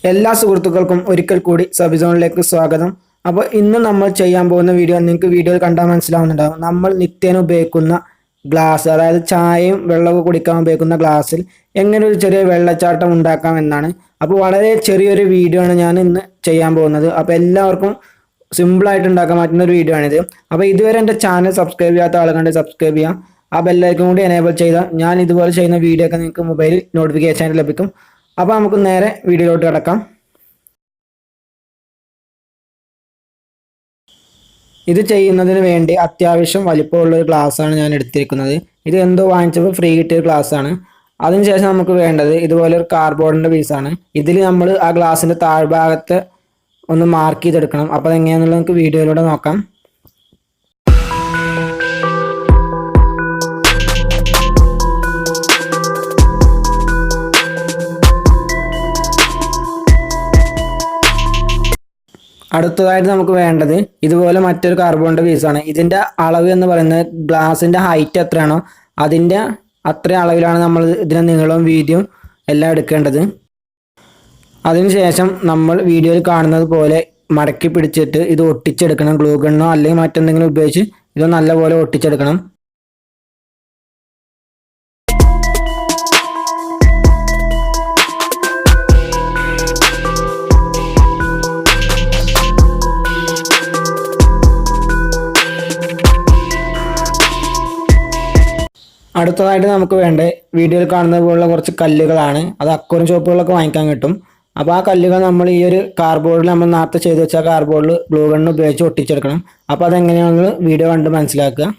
എല്ലാ സുഹൃത്തുക്കൾക്കും ഒരിക്കൽ കൂടി സബിസോണിലേക്ക് സ്വാഗതം. അപ്പോൾ ഇന്ന് നമ്മൾ ചെയ്യാൻ പോകുന്ന വീഡിയോ നിങ്ങൾക്ക് വീഡിയോയിൽ കണ്ടാൽ മനസ്സിലാവുന്നുണ്ടാകും. നമ്മൾ നിത്യേന ഉപയോഗിക്കുന്ന ഗ്ലാസ്, അതായത് ചായയും വെള്ളവും കുടിക്കാൻ ഉപയോഗിക്കുന്ന ഗ്ലാസ്സിൽ എങ്ങനെ ഒരു ചെറിയ വെള്ളച്ചാട്ടം ഉണ്ടാക്കാം എന്നാണ്. അപ്പോൾ വളരെ ചെറിയൊരു വീഡിയോ ആണ് ഞാൻ ഇന്ന് ചെയ്യാൻ പോകുന്നത്. അപ്പോൾ എല്ലാവർക്കും സിമ്പിളായിട്ട് ഉണ്ടാക്കാൻ പറ്റുന്ന ഒരു വീഡിയോ ആണിത്. അപ്പോൾ ഇതുവരെ എൻ്റെ ചാനൽ സബ്സ്ക്രൈബ് ചെയ്യാത്ത ആളുകളുടെ സബ്സ്ക്രൈബ് ചെയ്യാം. ആ ബെല്ലൈക്കൺ കൂടി എനേബിൾ ചെയ്താൽ ഞാൻ ഇതുപോലെ ചെയ്യുന്ന വീഡിയോ ഒക്കെ നിങ്ങൾക്ക് മൊബൈലിൽ നോട്ടിഫിക്കേഷൻ ലഭിക്കും. അപ്പോൾ നമുക്ക് നേരെ വീഡിയോയിലോട്ട് കിടക്കാം. ഇത് ചെയ്യുന്നതിന് വേണ്ടി അത്യാവശ്യം വലിപ്പമുള്ള ഒരു ഗ്ലാസ്സാണ് ഞാൻ എടുത്തിരിക്കുന്നത്. ഇത് എന്തോ വാങ്ങിച്ചപ്പോൾ ഫ്രീ കിട്ടിയ ഗ്ലാസ്സാണ്. അതിനുശേഷം നമുക്ക് വേണ്ടത് ഇതുപോലെ ഒരു കാർഡ്ബോർഡിൻ്റെ പീസാണ്. ഇതിൽ നമ്മൾ ആ ഗ്ലാസിൻ്റെ താഴ്ഭാഗത്ത് ഒന്ന് മാർക്ക് ചെയ്തെടുക്കണം. അപ്പോൾ അതെങ്ങനെയാണെന്നുള്ളത് നമുക്ക് വീഡിയോയിലൂടെ നോക്കാം. അടുത്തതായിട്ട് നമുക്ക് വേണ്ടത് ഇതുപോലെ മറ്റൊരു കാർബോണിൻ്റെ പീസാണ്. ഇതിൻ്റെ അളവ് എന്ന് പറയുന്നത് ഗ്ലാസിൻ്റെ ഹൈറ്റ് എത്രയാണോ അതിൻ്റെ അത്രയും അളവിലാണ് നമ്മൾ ഇതിൻ്റെ നീളവും വീതിയും എല്ലാം എടുക്കേണ്ടത്. അതിനുശേഷം നമ്മൾ വീഡിയോയിൽ കാണുന്നത് പോലെ മടക്കി പിടിച്ചിട്ട് ഇത് ഒട്ടിച്ചെടുക്കണം. ഗ്ലൂ ഗണ്ണോ അല്ലെങ്കിൽ മറ്റെന്തെങ്കിലും ഉപയോഗിച്ച് ഇത് നല്ലപോലെ ഒട്ടിച്ചെടുക്കണം. അടുത്തതായിട്ട് നമുക്ക് വേണ്ടത് വീഡിയോയിൽ കാണുന്നത് പോലുള്ള കുറച്ച് കല്ലുകളാണ്. അത് അക്വറിയം ഷോപ്പുകളൊക്കെ വാങ്ങിക്കാൻ കിട്ടും. അപ്പോൾ ആ കല്ലുകൾ നമ്മൾ ഈ ഒരു കാർഡ്ബോർഡിൽ നമ്മൾ നേരത്തെ ചെയ്ത് വെച്ച കാർഡ്ബോർഡിൽ ഗ്ലൂ ഗണ്ണ് ഉപയോഗിച്ച് ഒട്ടിച്ചെടുക്കണം. അപ്പോൾ അതെങ്ങനെയാണെന്ന് വീഡിയോ കണ്ട് മനസ്സിലാക്കുക.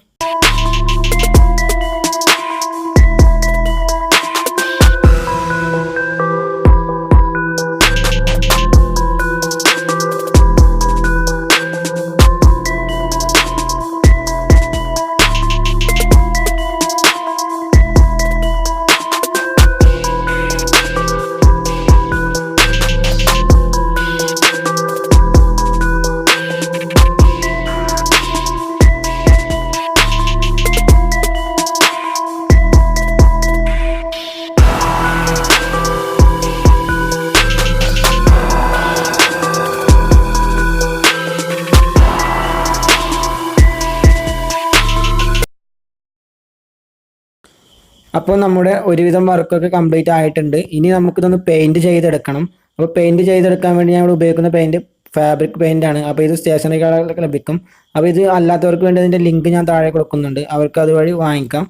അപ്പോൾ നമ്മുടെ ഒരുവിധം വർക്കൊക്കെ കംപ്ലീറ്റ് ആയിട്ടുണ്ട്. ഇനി നമുക്കിതൊന്ന് പെയിൻറ്റ് ചെയ്തെടുക്കണം. അപ്പോൾ പെയിൻറ്റ് ചെയ്തെടുക്കാൻ വേണ്ടി ഞങ്ങൾ ഉപയോഗിക്കുന്ന പെയിൻറ്റ് ഫാബ്രിക് പെയിൻ്റ് ആണ്. അപ്പോൾ ഇത് സ്റ്റേഷനറി കടകളിലൊക്കെ ലഭിക്കും. അപ്പോൾ ഇത് അല്ലാത്തവർക്ക് വേണ്ടി അതിൻ്റെ ലിങ്ക് ഞാൻ താഴെ കൊടുക്കുന്നുണ്ട്. അവർക്ക് അതുവഴി വാങ്ങിക്കാം.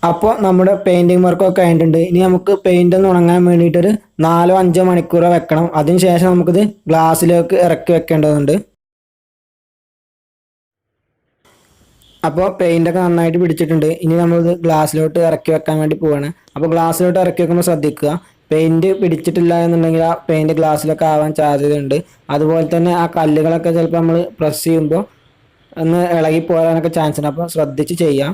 അപ്പോൾ നമ്മുടെ പെയിൻറ്റിങ് വർക്കൊക്കെ ആയിട്ടുണ്ട്. ഇനി നമുക്ക് പെയിൻ്റ് ഒന്ന് ഉണങ്ങാൻ വേണ്ടിയിട്ടൊരു 4-5 മണിക്കൂർ വെക്കണം. അതിനുശേഷം നമുക്കിത് ഗ്ലാസ്സിലേക്ക് ഇറക്കി വെക്കേണ്ടതുണ്ട്. അപ്പോൾ പെയിൻ്റൊക്കെ നന്നായിട്ട് പിടിച്ചിട്ടുണ്ട്. ഇനി നമ്മളിത് ഗ്ലാസ്സിലോട്ട് ഇറക്കി വെക്കാൻ വേണ്ടി പോവാണ്. അപ്പോൾ ഗ്ലാസ്സിലോട്ട് ഇറക്കി വെക്കുമ്പോൾ ശ്രദ്ധിക്കുക, പെയിൻറ്റ് പിടിച്ചിട്ടില്ല എന്നുണ്ടെങ്കിൽ ആ പെയിൻറ്റ് ഗ്ലാസ്സിലൊക്കെ ആവാൻ സാധ്യതയുണ്ട്. അതുപോലെ തന്നെ ആ കല്ലുകളൊക്കെ ചിലപ്പോൾ നമ്മൾ പ്രസ് ചെയ്യുമ്പോൾ ഒന്ന് ഇളകി പോരാനൊക്കെ ചാൻസ് ഉണ്ട്. അപ്പോൾ ശ്രദ്ധിച്ച് ചെയ്യാം.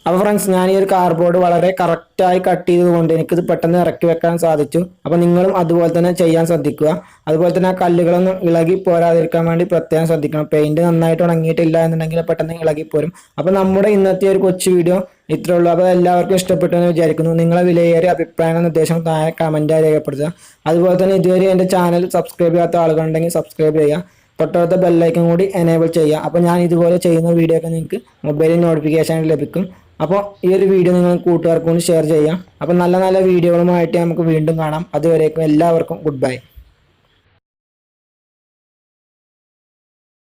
അപ്പോൾ ഫ്രണ്ട്സ്, ഞാൻ ഈ ഒരു കാർഡ്ബോർഡ് വളരെ കറക്റ്റായി കട്ട് ചെയ്തുകൊണ്ട് എനിക്കിത് പെട്ടെന്ന് ഇറക്കി വെക്കാൻ സാധിച്ചു. അപ്പോൾ നിങ്ങളും അതുപോലെ തന്നെ ചെയ്യാൻ ശ്രദ്ധിക്കുക. അതുപോലെ തന്നെ ആ കല്ലുകളൊന്നും ഇളകി പോരാതിരിക്കാൻ വേണ്ടി പ്രത്യേകം ശ്രദ്ധിക്കണം. പെയിൻറ്റ് നന്നായിട്ട് ഉണങ്ങിയിട്ടില്ല എന്നുണ്ടെങ്കിൽ പെട്ടെന്ന് ഇളകിപ്പോരും. അപ്പോൾ നമ്മുടെ ഇന്നത്തെ ഒരു കൊച്ചു വീഡിയോ ഇത്രേ ഉള്ളൂ. അപ്പോൾ എല്ലാവർക്കും ഇഷ്ടപ്പെട്ടു എന്ന് വിചാരിക്കുന്നു. നിങ്ങളെ വിലയേറിയ അഭിപ്രായങ്ങൾ നിർദ്ദേശം താഴെ കമൻറ്റായി രേഖപ്പെടുത്തുക. അതുപോലെ തന്നെ ഇതുവരെ എൻ്റെ ചാനൽ സബ്സ്ക്രൈബ് ചെയ്യാത്ത ആളുകളുണ്ടെങ്കിൽ സബ്സ്ക്രൈബ് ചെയ്യുക. തൊട്ടടുത്ത ബെല്ലൈക്കൺ കൂടി എനേബിൾ ചെയ്യുക. അപ്പോൾ ഞാൻ ഇതുപോലെ ചെയ്യുന്ന വീഡിയോ ഒക്കെ നിങ്ങൾക്ക് മൊബൈലിൽ നോട്ടിഫിക്കേഷൻ ലഭിക്കും. അപ്പോൾ ഈ ഒരു വീഡിയോ നിങ്ങൾ കൂട്ടുകാർക്ക് കൊണ്ട് ഷെയർ ചെയ്യാം. അപ്പോൾ നല്ല നല്ല വീഡിയോകളുമായിട്ട് നമുക്ക് വീണ്ടും കാണാം. അതുവരേക്കും എല്ലാവർക്കും ഗുഡ് ബൈ.